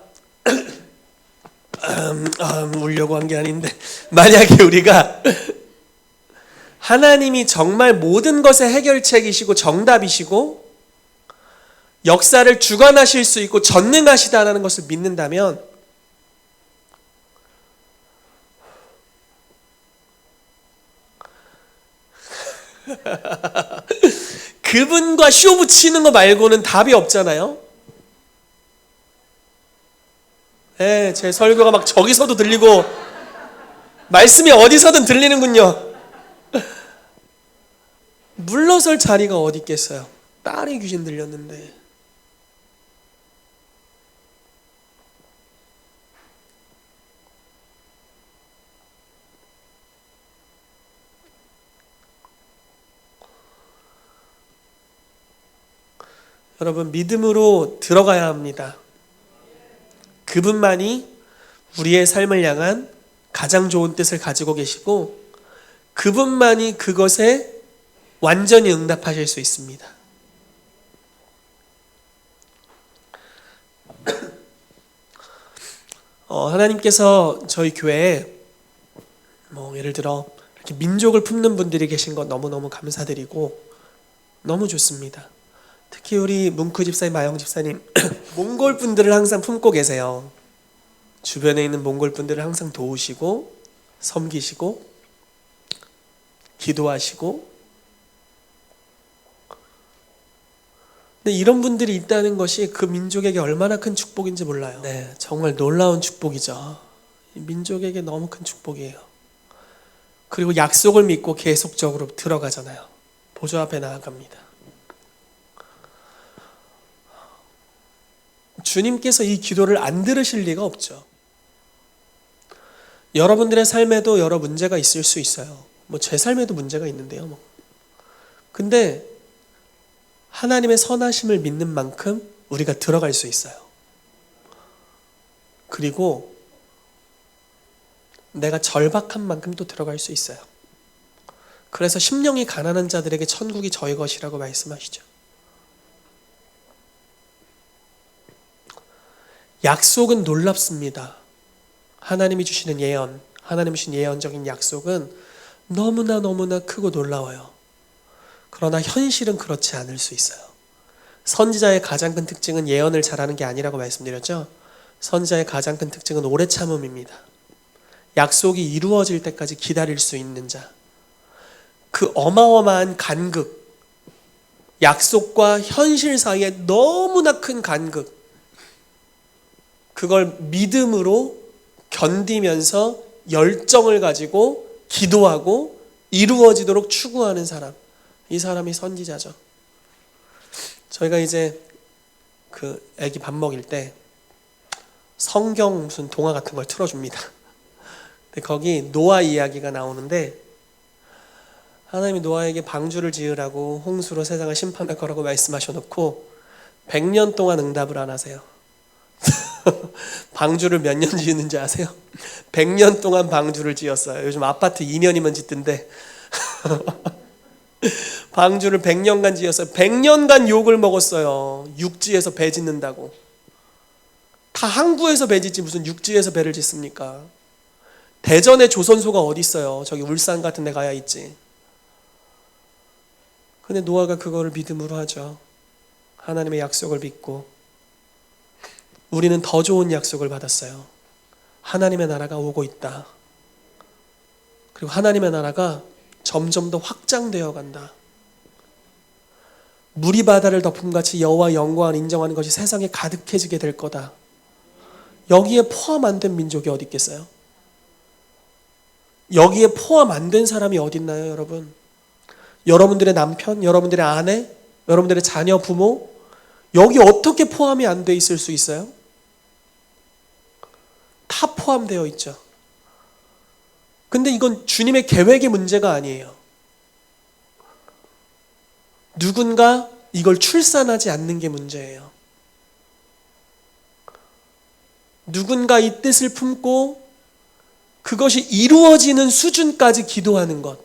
울려고 한 게 아닌데, 만약에 우리가 하나님이 정말 모든 것의 해결책이시고 정답이시고 역사를 주관하실 수 있고 전능하시다라는 것을 믿는다면, 그분과 쇼 붙이는 거 말고는 답이 없잖아요. 제 설교가 막 저기서도 들리고 말씀이 어디서든 들리는군요. 물러설 자리가 어디 있겠어요. 딸이 귀신 들렸는데. 여러분, 믿음으로 들어가야 합니다. 그분만이 우리의 삶을 향한 가장 좋은 뜻을 가지고 계시고 그분만이 그것에 완전히 응답하실 수 있습니다. 하나님께서 저희 교회에 예를 들어 이렇게 민족을 품는 분들이 계신 것 너무너무 감사드리고 너무 좋습니다. 특히 우리 뭉크 집사님, 마영 집사님 몽골 분들을 항상 품고 계세요. 주변에 있는 몽골 분들을 항상 도우시고 섬기시고 기도하시고. 근데 이런 분들이 있다는 것이 그 민족에게 얼마나 큰 축복인지 몰라요. 네, 정말 놀라운 축복이죠. 민족에게 너무 큰 축복이에요. 그리고 약속을 믿고 계속적으로 들어가잖아요. 보좌 앞에 나아갑니다. 주님께서 이 기도를 안 들으실 리가 없죠. 여러분들의 삶에도 여러 문제가 있을 수 있어요. 제 삶에도 문제가 있는데요. 근데 하나님의 선하심을 믿는 만큼 우리가 들어갈 수 있어요. 그리고 내가 절박한 만큼 또 들어갈 수 있어요. 그래서 심령이 가난한 자들에게 천국이 저희 것이라고 말씀하시죠. 약속은 놀랍습니다. 하나님이 주시는 예언, 하나님이 주신 예언적인 약속은 너무나 크고 놀라워요. 그러나 현실은 그렇지 않을 수 있어요. 선지자의 가장 큰 특징은 예언을 잘하는 게 아니라고 말씀드렸죠. 선지자의 가장 큰 특징은 오래 참음입니다. 약속이 이루어질 때까지 기다릴 수 있는 자. 그 어마어마한 간극, 약속과 현실 사이에 너무나 큰 간극, 그걸 믿음으로 견디면서 열정을 가지고 기도하고 이루어지도록 추구하는 사람, 이 사람이 선지자죠. 저희가 이제 애기 밥 먹일 때 성경 무슨 동화 같은 걸 틀어줍니다. 근데 거기 노아 이야기가 나오는데 하나님이 노아에게 방주를 지으라고 홍수로 세상을 심판할 거라고 말씀하셔놓고 100년 동안 응답을 안 하세요. 방주를 몇 년 지었는지 아세요? 100년 동안 방주를 지었어요. 요즘 아파트 2년이면 짓던데 방주를 100년간 지었어요. 100년간 욕을 먹었어요. 육지에서 배 짓는다고. 다 항구에서 배 짓지 무슨 육지에서 배를 짓습니까? 대전에 조선소가 어디 있어요? 저기 울산 같은 데 가야 있지. 근데 노아가 그거를 믿음으로 하죠. 하나님의 약속을 믿고. 우리는 더 좋은 약속을 받았어요. 하나님의 나라가 오고 있다. 그리고 하나님의 나라가 점점 더 확장되어 간다. 물이 바다를 덮음같이 여호와 영광을 인정하는 것이 세상에 가득해지게 될 거다. 여기에 포함 안 된 민족이 어디 있겠어요? 여기에 포함 안 된 사람이 어디 있나요, 여러분? 여러분들의 남편, 여러분들의 아내, 여러분들의 자녀, 부모, 여기 어떻게 포함이 안 돼 있을 수 있어요? 다 포함되어 있죠. 근데 이건 주님의 계획의 문제가 아니에요. 누군가 이걸 출산하지 않는 게 문제예요. 누군가 이 뜻을 품고 그것이 이루어지는 수준까지 기도하는 것.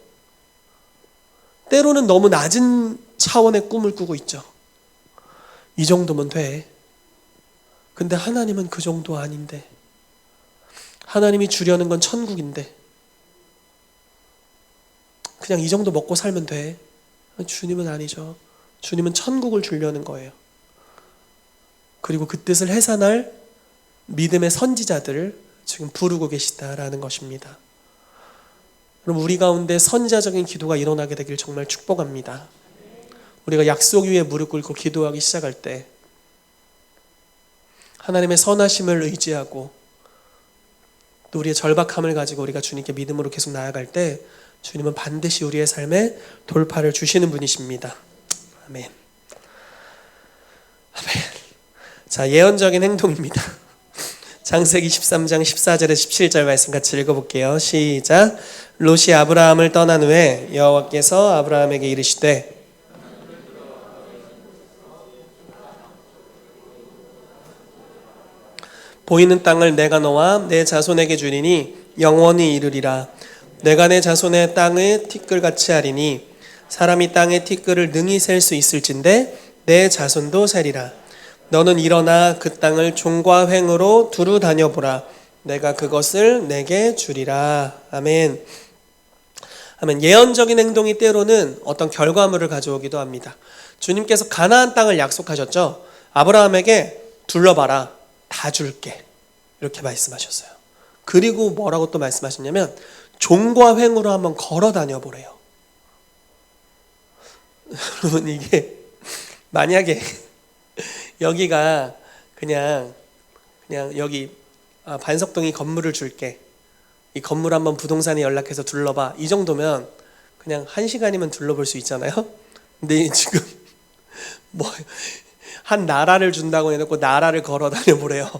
때로는 너무 낮은 차원의 꿈을 꾸고 있죠. 이 정도면 돼. 근데 하나님은 그 정도 아닌데. 하나님이 주려는 건 천국인데. 그냥 이 정도 먹고 살면 돼. 주님은 아니죠. 주님은 천국을 주려는 거예요. 그리고 그 뜻을 해산할 믿음의 선지자들을 지금 부르고 계시다라는 것입니다. 그럼 우리 가운데 선지자적인 기도가 일어나게 되길 정말 축복합니다. 우리가 약속 위에 무릎 꿇고 기도하기 시작할 때 하나님의 선하심을 의지하고 또 우리의 절박함을 가지고 우리가 주님께 믿음으로 계속 나아갈 때 주님은 반드시 우리의 삶에 돌파를 주시는 분이십니다. 아멘. 아멘. 자, 예언적인 행동입니다. 창세기 13장 14절에서 17절 말씀 같이 읽어볼게요. 시작. 롯이 아브라함을 떠난 후에 여호와께서 아브라함에게 이르시되 보이는 땅을 내가 너와 내 자손에게 주리니 영원히 이르리라. 내가 내 자손의 땅을 티끌같이 하리니 사람이 땅의 티끌을 능히 셀 수 있을진데 내 자손도 세리라. 너는 일어나 그 땅을 종과 횡으로 두루 다녀보라. 내가 그것을 내게 주리라. 아멘. 아멘. 예언적인 행동이 때로는 어떤 결과물을 가져오기도 합니다. 주님께서 가나안 땅을 약속하셨죠. 아브라함에게 둘러봐라. 다 줄게. 이렇게 말씀하셨어요. 그리고 뭐라고 또 말씀하셨냐면 종과 횡으로 한번 걸어 다녀보래요. 여러분, 이게 만약에 여기가 그냥 여기 반석동이 건물을 줄게. 이 건물 한번 부동산에 연락해서 둘러봐. 이 정도면 그냥 1시간이면 둘러볼 수 있잖아요. 근데 지금 뭐 한 나라를 준다고 해놓고 나라를 걸어 다녀보래요.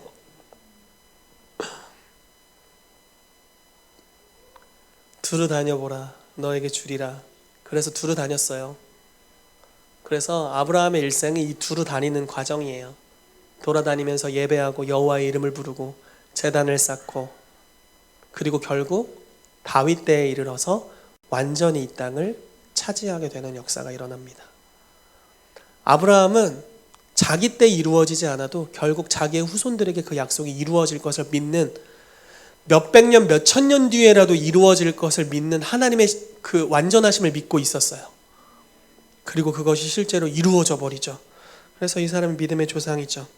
두루 다녀보라. 너에게 주리라. 그래서 두루 다녔어요. 그래서 아브라함의 일생이 이 두루 다니는 과정이에요. 돌아다니면서 예배하고 여호와의 이름을 부르고 제단을 쌓고, 그리고 결국 다윗 때에 이르러서 완전히 이 땅을 차지하게 되는 역사가 일어납니다. 아브라함은 자기 때 이루어지지 않아도 결국 자기의 후손들에게 그 약속이 이루어질 것을 믿는, 몇백 년, 몇천 년 뒤에라도 이루어질 것을 믿는 하나님의 그 완전하심을 믿고 있었어요. 그리고 그것이 실제로 이루어져 버리죠. 그래서 이 사람은 믿음의 조상이죠.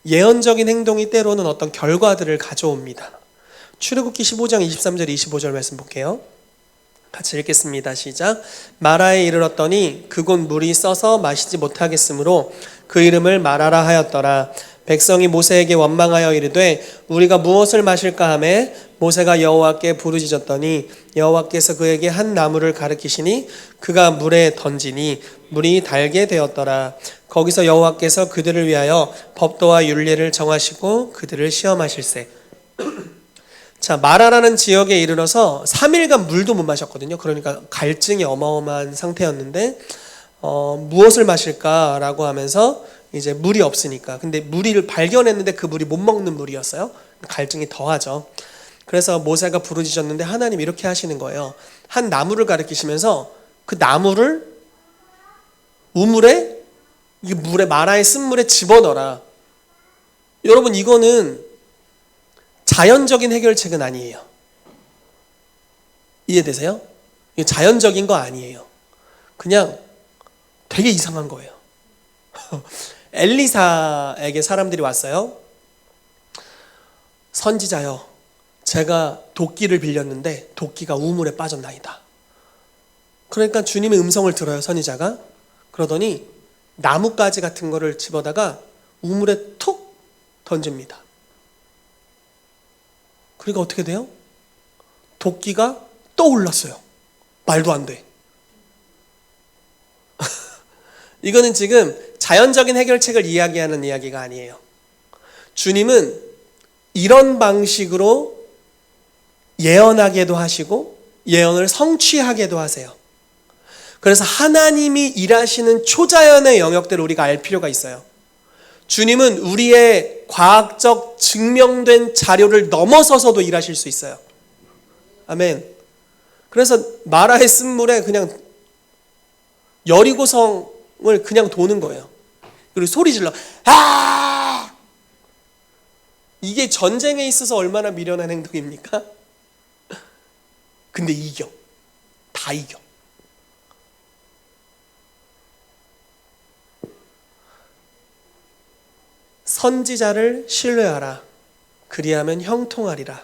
예언적인 행동이 때로는 어떤 결과들을 가져옵니다. 출애굽기 15장 23절 25절 말씀 볼게요. 같이 읽겠습니다. 시작. 마라에 이르렀더니 그곳 물이 써서 마시지 못하겠으므로 그 이름을 마라라 하였더라. 백성이 모세에게 원망하여 이르되 우리가 무엇을 마실까 하매 모세가 여호와께 부르짖었더니 여호와께서 그에게 한 나무를 가르치시니 그가 물에 던지니 물이 달게 되었더라. 거기서 여호와께서 그들을 위하여 법도와 율례를 정하시고 그들을 시험하실세. 자, 마라라는 지역에 이르러서 3일간 물도 못 마셨거든요. 그러니까 갈증이 어마어마한 상태였는데 무엇을 마실까라고 하면서 이제 물이 없으니까. 근데 물을 발견했는데 그 물이 못 먹는 물이었어요. 갈증이 더하죠. 그래서 모세가 부르짖었는데 하나님 이렇게 하시는 거예요. 한 나무를 가리키시면서 그 나무를 우물에, 이 물에, 마라의 쓴물에 집어넣어라. 여러분, 이거는 자연적인 해결책은 아니에요. 이해되세요? 이게 자연적인 거 아니에요. 그냥 되게 이상한 거예요. 엘리사에게 사람들이 왔어요. 선지자여, 제가 도끼를 빌렸는데 도끼가 우물에 빠졌나이다. 그러니까 주님의 음성을 들어요, 선지자가. 그러더니 나뭇가지 같은 거를 집어다가 우물에 툭 던집니다. 그러니까 어떻게 돼요? 도끼가 떠올랐어요. 말도 안 돼. 이거는 지금 자연적인 해결책을 이야기하는 이야기가 아니에요. 주님은 이런 방식으로 예언하게도 하시고 예언을 성취하게도 하세요. 그래서 하나님이 일하시는 초자연의 영역들을 우리가 알 필요가 있어요. 주님은 우리의 과학적 증명된 자료를 넘어서서도 일하실 수 있어요. 아멘. 그래서 마라의 쓴물에 그냥 여리고성을 그냥 도는 거예요. 그리고 소리 질러. 아! 이게 전쟁에 있어서 얼마나 미련한 행동입니까? 근데 이겨. 다 이겨. 선지자를 신뢰하라. 그리하면 형통하리라.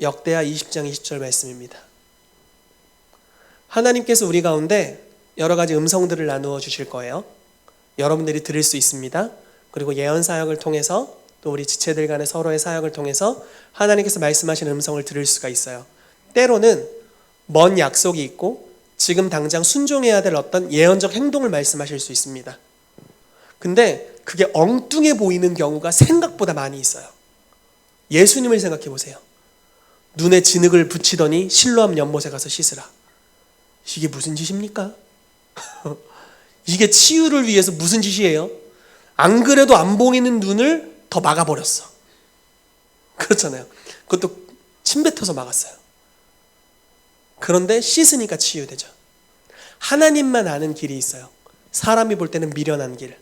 역대하 20장 20절 말씀입니다. 하나님께서 우리 가운데 여러 가지 음성들을 나누어 주실 거예요. 여러분들이 들을 수 있습니다. 그리고 예언 사역을 통해서 또 우리 지체들 간의 서로의 사역을 통해서 하나님께서 말씀하시는 음성을 들을 수가 있어요. 때로는 먼 약속이 있고 지금 당장 순종해야 될 어떤 예언적 행동을 말씀하실 수 있습니다. 근데 그게 엉뚱해 보이는 경우가 생각보다 많이 있어요. 예수님을 생각해 보세요. 눈에 진흙을 붙이더니 실로암 연못에 가서 씻으라. 이게 무슨 짓입니까? 이게 치유를 위해서 무슨 짓이에요? 안 그래도 안 보이는 눈을 더 막아버렸어. 그렇잖아요. 그것도 침 뱉어서 막았어요. 그런데 씻으니까 치유되죠. 하나님만 아는 길이 있어요. 사람이 볼 때는 미련한 길.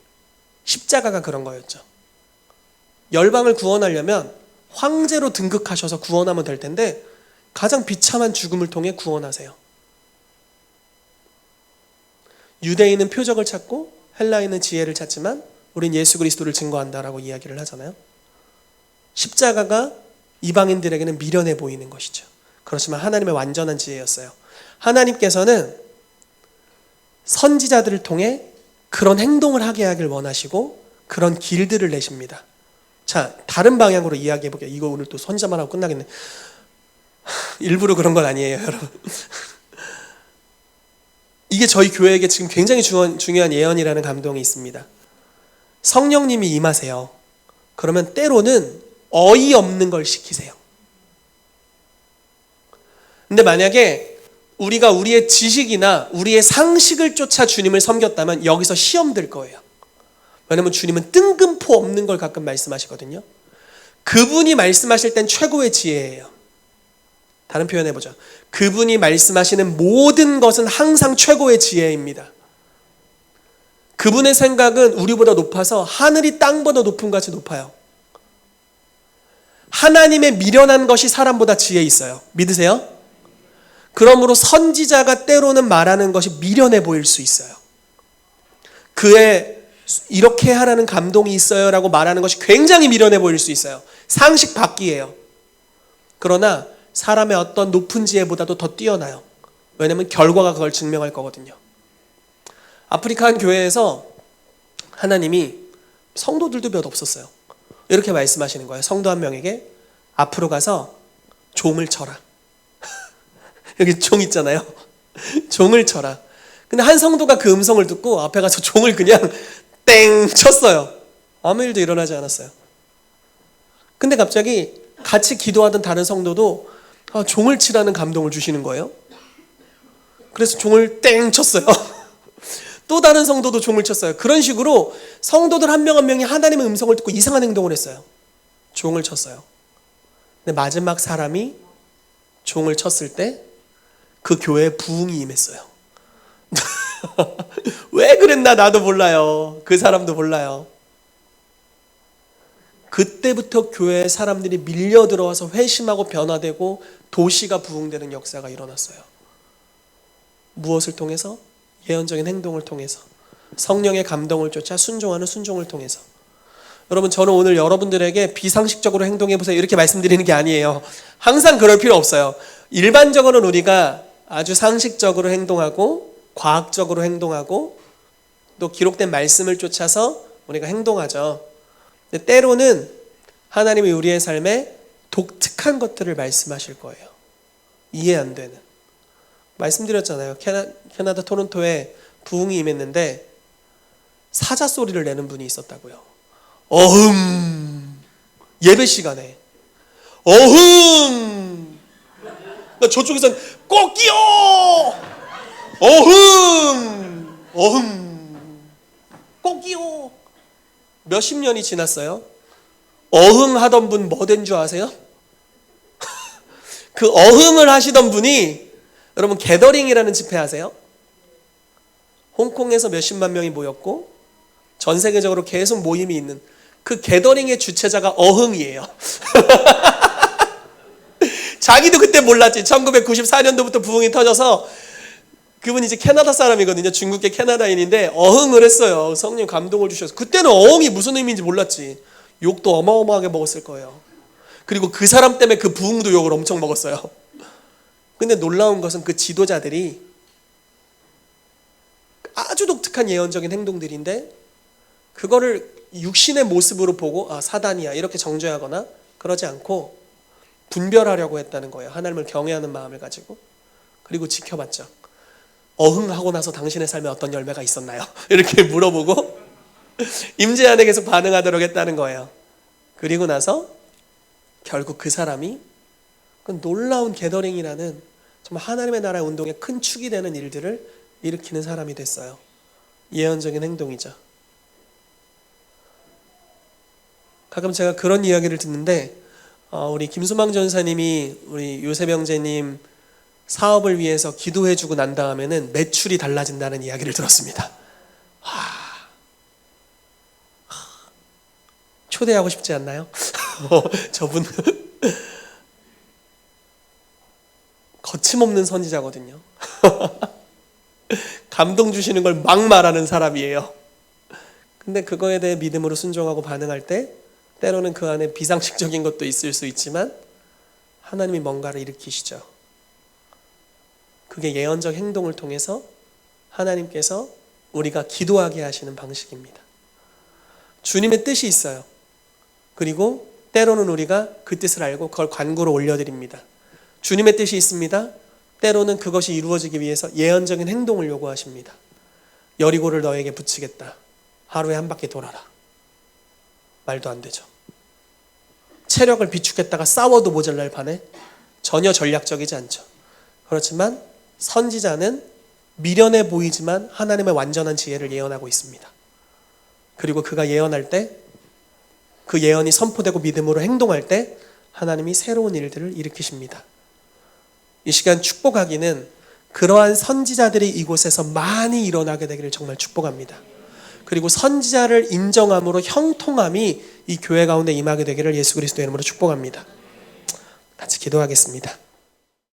십자가가 그런 거였죠. 열방을 구원하려면 황제로 등극하셔서 구원하면 될 텐데 가장 비참한 죽음을 통해 구원하세요. 유대인은 표적을 찾고 헬라인은 지혜를 찾지만 우린 예수 그리스도를 증거한다라고 이야기를 하잖아요. 십자가가 이방인들에게는 미련해 보이는 것이죠. 그렇지만 하나님의 완전한 지혜였어요. 하나님께서는 선지자들을 통해 그런 행동을 하게 하길 원하시고 그런 길들을 내십니다. 자, 다른 방향으로 이야기해 볼게요. 이거 오늘 또 선지자만 하고 끝나겠네. 일부러 그런 건 아니에요, 여러분. 이게 저희 교회에게 지금 굉장히 중요한 예언이라는 감동이 있습니다. 성령님이 임하세요. 그러면 때로는 어이없는 걸 시키세요. 근데 만약에 우리가 우리의 지식이나 우리의 상식을 쫓아 주님을 섬겼다면 여기서 시험 들 거예요. 왜냐면 주님은 뜬금포 없는 걸 가끔 말씀하시거든요. 그분이 말씀하실 땐 최고의 지혜예요. 다른 표현해보죠. 그분이 말씀하시는 모든 것은 항상 최고의 지혜입니다. 그분의 생각은 우리보다 높아서 하늘이 땅보다 높은 것 같이 높아요. 하나님의 미련한 것이 사람보다 지혜 있어요. 믿으세요? 그러므로 선지자가 때로는 말하는 것이 미련해 보일 수 있어요. 그의 이렇게 하라는 감동이 있어요 라고 말하는 것이 굉장히 미련해 보일 수 있어요. 상식 밖이에요. 그러나 사람의 어떤 높은 지혜보다도 더 뛰어나요. 왜냐하면 결과가 그걸 증명할 거거든요. 아프리카 한 교회에서 하나님이 성도들도 몇 없었어요. 이렇게 말씀하시는 거예요. 성도 한 명에게 앞으로 가서 종을 쳐라. 여기 종 있잖아요. 종을 쳐라. 근데 한 성도가 그 음성을 듣고 앞에 가서 종을 그냥 땡 쳤어요. 아무 일도 일어나지 않았어요. 근데 갑자기 같이 기도하던 다른 성도도 종을 치라는 감동을 주시는 거예요. 그래서 종을 땡 쳤어요. 또 다른 성도도 종을 쳤어요. 그런 식으로 성도들 한 명 한 명이 하나님의 음성을 듣고 이상한 행동을 했어요. 종을 쳤어요. 근데 마지막 사람이 종을 쳤을 때 그 교회에 부흥이 임했어요. 왜 그랬나 나도 몰라요. 그 사람도 몰라요. 그때부터 교회에 사람들이 밀려 들어와서 회심하고 변화되고 도시가 부흥되는 역사가 일어났어요. 무엇을 통해서? 예언적인 행동을 통해서. 성령의 감동을 쫓아 순종하는 순종을 통해서. 여러분, 저는 오늘 여러분들에게 비상식적으로 행동해보세요 이렇게 말씀드리는 게 아니에요. 항상 그럴 필요 없어요. 일반적으로는 우리가 아주 상식적으로 행동하고 과학적으로 행동하고 또 기록된 말씀을 쫓아서 우리가 행동하죠. 근데 때로는 하나님이 우리의 삶에 독특한 것들을 말씀하실 거예요. 이해 안 되는. 말씀드렸잖아요. 캐나다 토론토에 부흥이 임했는데 사자 소리를 내는 분이 있었다고요. 어흥. 예배 시간에 어흥. 그러니까 저쪽에서는 꼭이요. 어흥. 어흥. 꼭이요. 몇십 년이 지났어요. 어흥하던 분 뭐 된 줄 아세요? 그 어흥을 하시던 분이 여러분 게더링이라는 집회 아세요? 홍콩에서 몇십만 명이 모였고 전 세계적으로 계속 모임이 있는 그 게더링의 주체자가 어흥이에요. 자기도 그때 몰랐지. 1994년도부터 부흥이 터져서 그분이 이제 캐나다 사람이거든요. 중국계 캐나다인인데 어흥을 했어요. 성령 감동을 주셔서. 그때는 어흥이 무슨 의미인지 몰랐지. 욕도 어마어마하게 먹었을 거예요. 그리고 그 사람 때문에 그 부흥도 욕을 엄청 먹었어요. 근데 놀라운 것은 그 지도자들이 아주 독특한 예언적인 행동들인데 그거를 육신의 모습으로 보고 사단이야 이렇게 정죄하거나 그러지 않고 분별하려고 했다는 거예요. 하나님을 경외하는 마음을 가지고. 그리고 지켜봤죠. 어흥하고 나서 당신의 삶에 어떤 열매가 있었나요? 이렇게 물어보고 임재 안에 계속 반응하도록 했다는 거예요. 그리고 나서 결국 그 사람이 그 놀라운 게더링이라는 정말 하나님의 나라의 운동에 큰 축이 되는 일들을 일으키는 사람이 됐어요. 예언적인 행동이죠. 가끔 제가 그런 이야기를 듣는데 우리 김수망 전사님이 우리 요셉 형제님 사업을 위해서 기도해주고 난 다음에는 매출이 달라진다는 이야기를 들었습니다. 초대하고 싶지 않나요? 저분 거침없는 선지자거든요. 감동 주시는 걸 막 말하는 사람이에요. 근데 그거에 대해 믿음으로 순종하고 반응할 때 때로는 그 안에 비상식적인 것도 있을 수 있지만 하나님이 뭔가를 일으키시죠. 그게 예언적 행동을 통해서 하나님께서 우리가 기도하게 하시는 방식입니다. 주님의 뜻이 있어요. 그리고 때로는 우리가 그 뜻을 알고 그걸 간구로 올려드립니다. 주님의 뜻이 있습니다. 때로는 그것이 이루어지기 위해서 예언적인 행동을 요구하십니다. 여리고를 너에게 붙이겠다. 하루에 한 바퀴 돌아라. 말도 안 되죠. 체력을 비축했다가 싸워도 모자랄 판에 전혀 전략적이지 않죠. 그렇지만 선지자는 미련해 보이지만 하나님의 완전한 지혜를 예언하고 있습니다. 그리고 그가 예언할 때 그 예언이 선포되고 믿음으로 행동할 때 하나님이 새로운 일들을 일으키십니다. 이 시간 축복하기는 그러한 선지자들이 이곳에서 많이 일어나게 되기를 정말 축복합니다. 그리고 선지자를 인정함으로 형통함이 이 교회 가운데 임하게 되기를 예수 그리스도의 이름으로 축복합니다. 같이 기도하겠습니다.